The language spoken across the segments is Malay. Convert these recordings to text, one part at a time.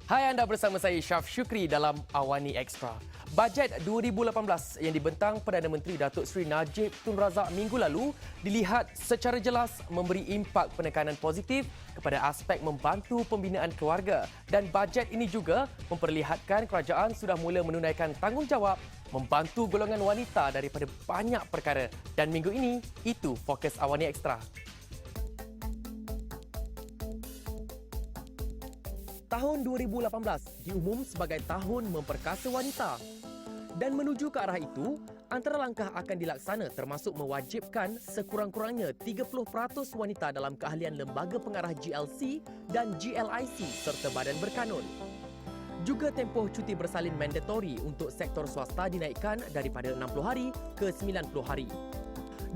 Hai, anda bersama saya Syaf Syukri dalam Awani Extra. Bajet 2018 yang dibentang Perdana Menteri Datuk Seri Najib Tun Razak minggu lalu dilihat secara jelas memberi impak penekanan positif kepada aspek membantu pembinaan keluarga, dan bajet ini juga memperlihatkan kerajaan sudah mula menunaikan tanggungjawab membantu golongan wanita daripada banyak perkara, dan minggu ini itu fokus Awani Extra. Tahun 2018 diumum sebagai tahun memperkasa wanita. Dan menuju ke arah itu, antara langkah akan dilaksana termasuk mewajibkan sekurang-kurangnya 30% wanita dalam keahlian lembaga pengarah GLC dan GLIC serta badan berkanun. Juga tempoh cuti bersalin mandatori untuk sektor swasta dinaikkan daripada 60 hari ke 90 hari.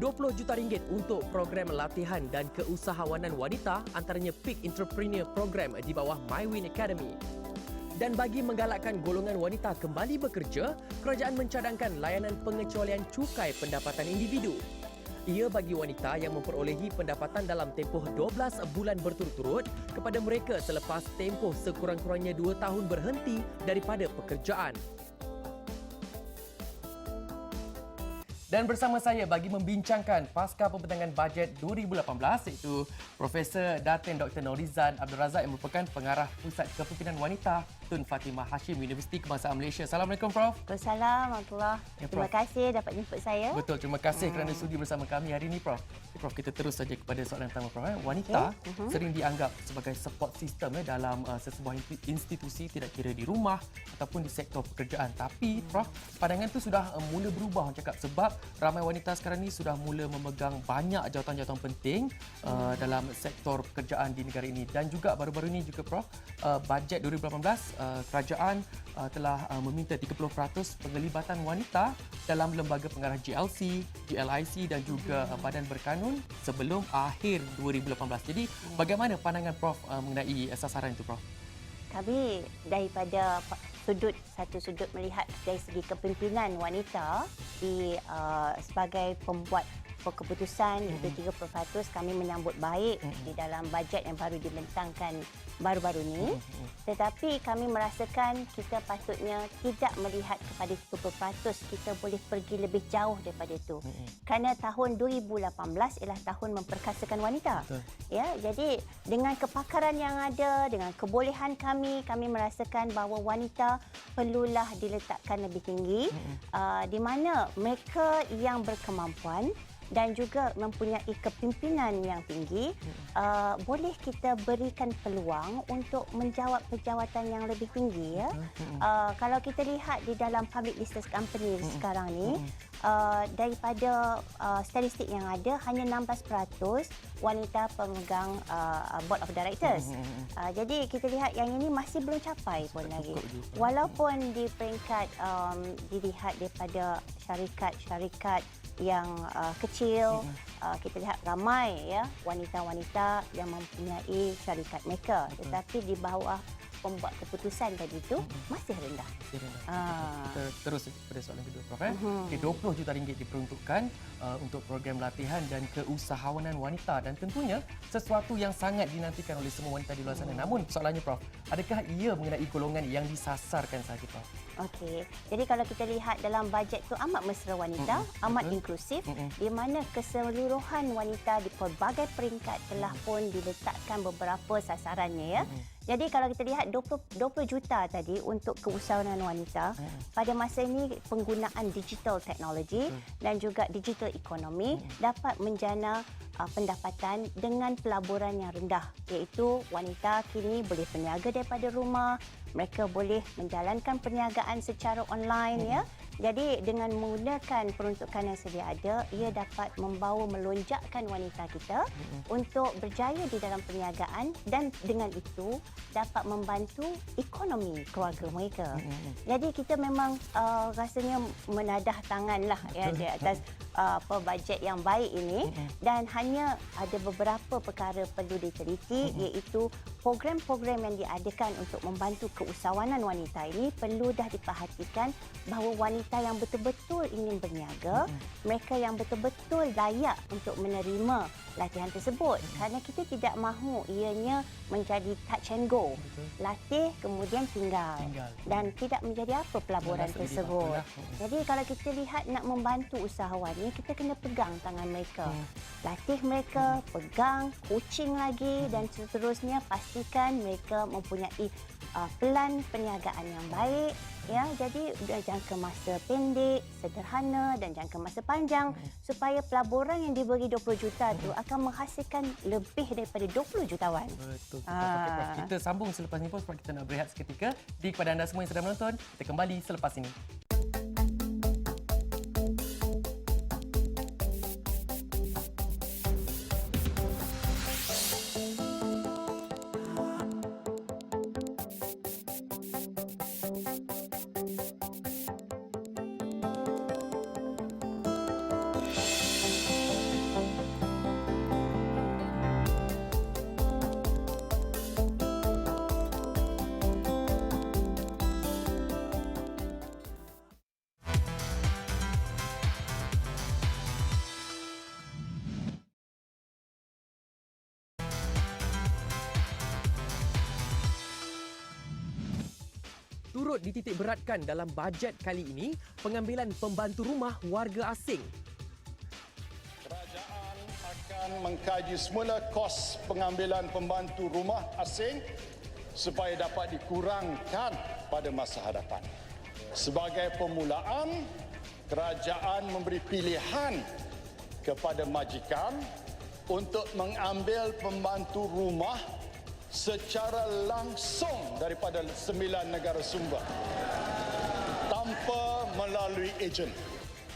RM20 juta untuk program latihan dan keusahawanan wanita, antaranya Peak Entrepreneur Program di bawah MyWin Academy. Dan bagi menggalakkan golongan wanita kembali bekerja, kerajaan mencadangkan layanan pengecualian cukai pendapatan individu. Ia bagi wanita yang memperolehi pendapatan dalam tempoh 12 bulan berturut-turut kepada mereka selepas tempoh sekurang-kurangnya 2 tahun berhenti daripada pekerjaan. Dan bersama saya bagi membincangkan pasca pembentangan bajet 2018 iaitu Profesor Datin Dr. Norizan Abdul Razak yang merupakan pengarah Pusat Kepimpinan Wanita Tun Fatimah Hashim Universiti Kebangsaan Malaysia. Assalamualaikum Prof. Waalaikumsalam warahmatullahi. Terima kasih dapat jemput saya. Betul, terima kasih kerana sudi bersama kami hari ini Prof. Prof, kita terus saja kepada soalan pertama Prof. Wanita sering dianggap sebagai support system dalam sesebuah institusi, tidak kira di rumah ataupun di sektor pekerjaan. Tapi Prof, pandangan itu sudah mula berubah orang cakap, sebab ramai wanita sekarang ni sudah mula memegang banyak jawatan-jawatan penting dalam sektor pekerjaan di negara ini. Dan juga baru-baru ini juga Prof, bajet 2018 kerajaan telah meminta 30% penglibatan wanita dalam lembaga pengarah GLC, GLIC dan juga badan berkanun sebelum akhir 2018. Jadi bagaimana pandangan Prof mengenai sasaran itu Prof? Kami daripada satu sudut melihat dari segi kepimpinan wanita sebagai pembuat keputusan iaitu 30%, kami menyambut baik di dalam bajet yang baru dibentangkan baru-baru ini. Tetapi kami merasakan kita patutnya tidak melihat kepada 30%, kita boleh pergi lebih jauh daripada itu. Kerana tahun 2018 ialah tahun memperkasakan wanita. Ya, jadi dengan kepakaran yang ada, dengan kebolehan kami merasakan bahawa wanita perlulah diletakkan lebih tinggi, di mana mereka yang berkemampuan dan juga mempunyai kepimpinan yang tinggi, boleh kita berikan peluang untuk menjawab pejawatan yang lebih tinggi. Ya. Kalau kita lihat di dalam public listed company sekarang ni, daripada statistik yang ada, hanya 16% wanita pemegang board of directors. Jadi kita lihat yang ini masih belum capai pun lagi. Walaupun di peringkat dilihat daripada syarikat-syarikat yang kecil, kita lihat ramai ya wanita-wanita yang mempunyai syarikat mereka, tetapi di bawah pembuat keputusan tadi itu masih rendah. Kita terus pada soalan kedua Prof. RM20 juta diperuntukkan untuk program latihan dan keusahawanan wanita, dan tentunya sesuatu yang sangat dinantikan oleh semua wanita di luar sana. Namun soalannya Prof, adakah ia mengenai golongan yang disasarkan sahaja Prof? Okey. Jadi kalau kita lihat dalam bajet itu amat mesra wanita, amat inklusif, di mana keseluruhan wanita di pelbagai peringkat telah pun diletakkan beberapa sasarannya ya. Jadi kalau kita lihat 20 juta tadi untuk keusahawanan wanita, pada masa ini penggunaan digital teknologi dan juga digital ekonomi dapat menjana pendapatan dengan pelaburan yang rendah, iaitu wanita kini boleh berniaga daripada rumah, mereka boleh menjalankan perniagaan secara online ya. Jadi dengan menggunakan peruntukan yang sedia ada, ia dapat membawa melonjakkan wanita kita untuk berjaya di dalam perniagaan, dan dengan itu dapat membantu ekonomi keluarga mereka. Jadi kita memang rasanya menadah tanganlah ya di atas bajet yang baik ini, dan hanya ada beberapa perkara perlu diteliti, iaitu program-program yang diadakan untuk membantu keusahawanan wanita ini perlu dah diperhatikan bahawa wanita wanita yang betul-betul ingin berniaga, mereka yang betul-betul layak untuk menerima latihan tersebut. Kerana kita tidak mahu ianya menjadi touch and go. Latih kemudian tinggal. Dan tidak menjadi apa pelaburan tersebut. Jadi kalau kita lihat nak membantu usahawan ni, kita kena pegang tangan mereka. Latih mereka, pegang, coaching lagi dan seterusnya, pastikan mereka mempunyai pelan perniagaan yang baik, ya. Jadi jangka masa pendek, sederhana dan jangka masa panjang supaya pelaburan yang diberi 20 juta tu akan menghasilkan lebih daripada 20 jutawan. Betul. Okey, Prof. Kita sambung selepas ni, Prof. Kita nak berehat seketika. Jadi kepada anda semua yang sedang menonton, kita kembali selepas ini. Turut dititik beratkan dalam bajet kali ini pengambilan pembantu rumah warga asing. Kerajaan akan mengkaji semula kos pengambilan pembantu rumah asing supaya dapat dikurangkan pada masa hadapan. Sebagai permulaan, kerajaan memberi pilihan kepada majikan untuk mengambil pembantu rumah secara langsung daripada 9 negara sumber tanpa melalui ejen.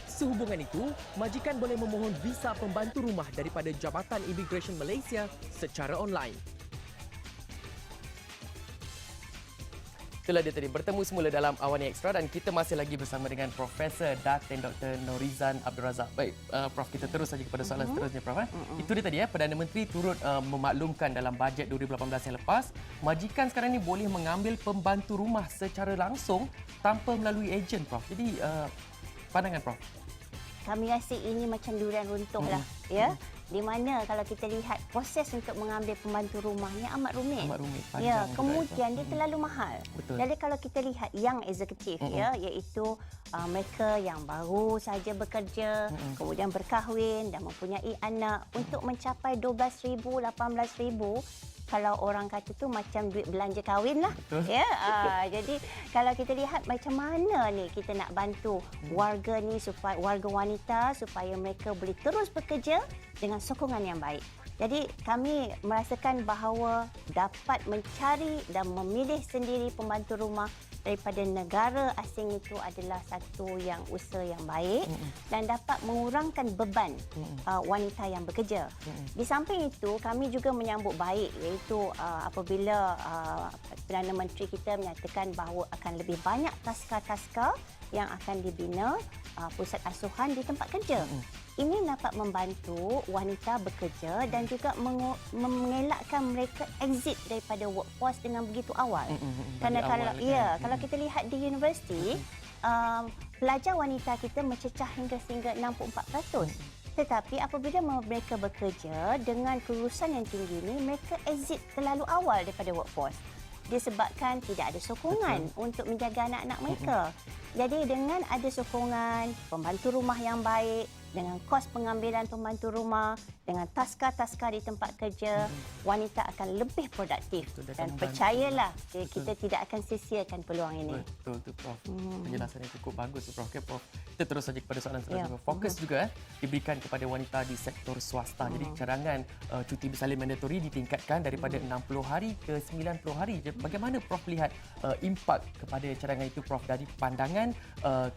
Sehubungan itu, majikan boleh memohon visa pembantu rumah daripada Jabatan Immigration Malaysia secara online. Itulah dia tadi, bertemu semula dalam Awani Extra dan kita masih lagi bersama dengan Profesor Datin Dr. Norizan Abdul Razak. Baik, Prof, kita terus saja kepada soalan seterusnya, Prof. Itu dia tadi, Perdana Menteri turut memaklumkan dalam bajet 2018 yang lepas, majikan sekarang ini boleh mengambil pembantu rumah secara langsung tanpa melalui ejen, Prof. Jadi, pandangan, Prof? Kami rasa ini macam durian runtuh lah, ya. Di mana kalau kita lihat proses untuk mengambil pembantu rumahnya amat rumit. Amat rumit, ya, panjang kemudian dia terlalu mahal. Betul. Jadi kalau kita lihat yang eksekutif, ya, iaitu mereka yang baru saja bekerja, kemudian berkahwin dan mempunyai anak, untuk mencapai 12,000, 18,000, kalau orang kata tu macam duit belanja kahwin lah. Ya, jadi kalau kita lihat macam mana ni kita nak bantu warga ni, supaya warga wanita supaya mereka boleh terus bekerja dengan sokongan yang baik. Jadi kami merasakan bahawa dapat mencari dan memilih sendiri pembantu rumah daripada negara asing itu adalah satu yang usaha yang baik dan dapat mengurangkan beban wanita yang bekerja. Di samping itu, kami juga menyambut baik iaitu apabila Perdana Menteri kita menyatakan bahawa akan lebih banyak taska-taska yang akan dibina pusat asuhan di tempat kerja. Ini dapat membantu wanita bekerja dan juga mengelakkan mereka exit daripada workforce dengan begitu awal. Kerana kalau kita lihat di universiti, pelajar wanita kita mencecah hingga 64%. Tetapi apabila mereka bekerja dengan kelulusan yang tinggi ini, mereka exit terlalu awal daripada workforce. Disebabkan tidak ada sokongan untuk menjaga anak-anak mereka. Jadi dengan ada sokongan, pembantu rumah yang baik, dengan kos pengambilan pembantu rumah, dengan taska-taska di tempat kerja, wanita akan lebih produktif. Dan percayalah, kita tidak akan sia-siakan peluang ini. Betul tu, Prof. Penjelasan yang cukup bagus, Prof. Okay, Prof. Kita terus saja kepada soalan seterusnya. Fokus juga diberikan kepada wanita di sektor swasta. Jadi cadangan cuti bersalin mandatori ditingkatkan daripada 60 hari ke 90 hari. Bagaimana Prof lihat impak kepada cadangan itu, Prof, dari pandangan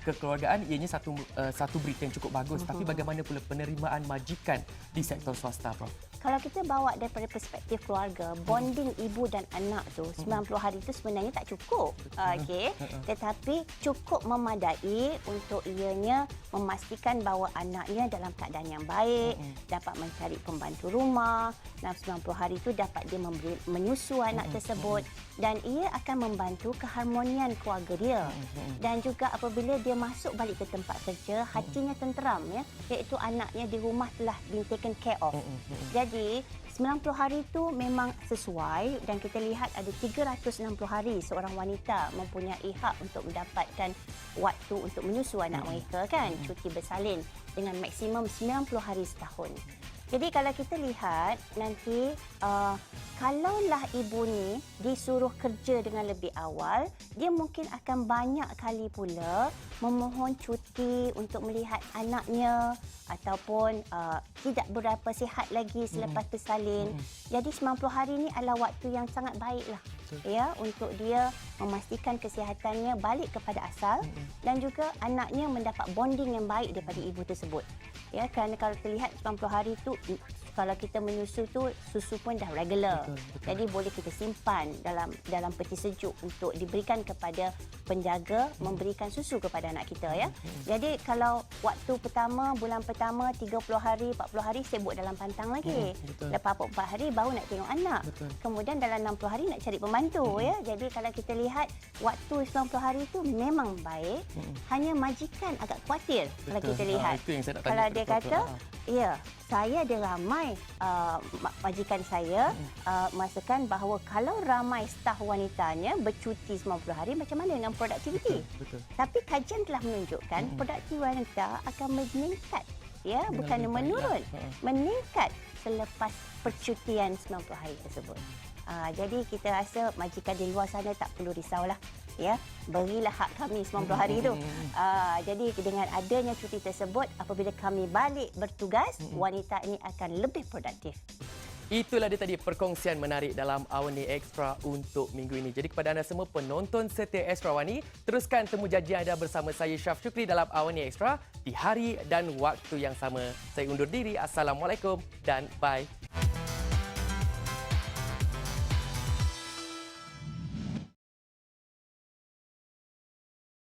kekeluargaan? Ianya satu berita yang cukup bagus, tapi bagaimana pula penerimaan majikan di sektor swasta, Prof? Kalau kita bawa daripada perspektif keluarga, bonding ibu dan anak tu 90 hari itu sebenarnya tak cukup. Okey. Tetapi cukup memadai untuk ia antaranya memastikan bahawa anaknya dalam keadaan yang baik, dapat mencari pembantu rumah, dalam 90 hari itu dapat dia menyusu anak tersebut dan ia akan membantu keharmonian keluarga dia. Dan juga apabila dia masuk balik ke tempat kerja, hatinya tenteram, ya, iaitu anaknya di rumah telah been taken care of. Jadi 90 hari itu memang sesuai dan kita lihat ada 360 hari seorang wanita mempunyai hak untuk mendapatkan waktu untuk menyusu anak mereka, kan, cuti bersalin dengan maksimum 90 hari setahun. Jadi kalau kita lihat nanti kalaulah ibu ni disuruh kerja dengan lebih awal, dia mungkin akan banyak kali pula memohon cuti untuk melihat anaknya ataupun tidak berapa sihat lagi selepas bersalin. Jadi 90 hari ini adalah waktu yang sangat baiklah, ya, untuk dia memastikan kesihatannya balik kepada asal dan juga anaknya mendapat bonding yang baik daripada ibu tersebut. Ya, kerana kalau terlihat 90 hari itu kalau kita menyusu tu susu pun dah regular. Jadi boleh kita simpan dalam peti sejuk untuk diberikan kepada penjaga memberikan susu kepada anak kita, ya. Jadi kalau waktu pertama, bulan pertama 30 hari, 40 hari sibuk dalam pantang lagi. Lepas 44 hari baru nak tengok anak. Kemudian dalam 60 hari nak cari pembantu, ya. Jadi kalau kita lihat waktu 90 hari itu memang baik. Hanya majikan agak khawatir kalau kita lihat. Itu yang saya nak tanya. Kalau dia kata, ya, saya ada ramai majikan saya merasakan bahawa kalau ramai staf wanitanya bercuti 90 hari, macam mana dengan produktiviti? Tapi kajian telah menunjukkan produktiviti wanita akan meningkat, ya, bukan menurun, meningkat selepas percutian 90 hari tersebut. Jadi kita rasa majikan di luar sana tak perlu risaulah, ya, berilah hak kami 90 hari itu. Jadi dengan adanya cuti tersebut, apabila kami balik bertugas, wanita ini akan lebih produktif. Itulah dia tadi perkongsian menarik dalam Awani Extra untuk minggu ini. Jadi kepada anda semua penonton setia Extra Awani, teruskan temu janji anda bersama saya Syaf Syukri dalam Awani Extra di hari dan waktu yang sama. Saya undur diri. Assalamualaikum dan bye.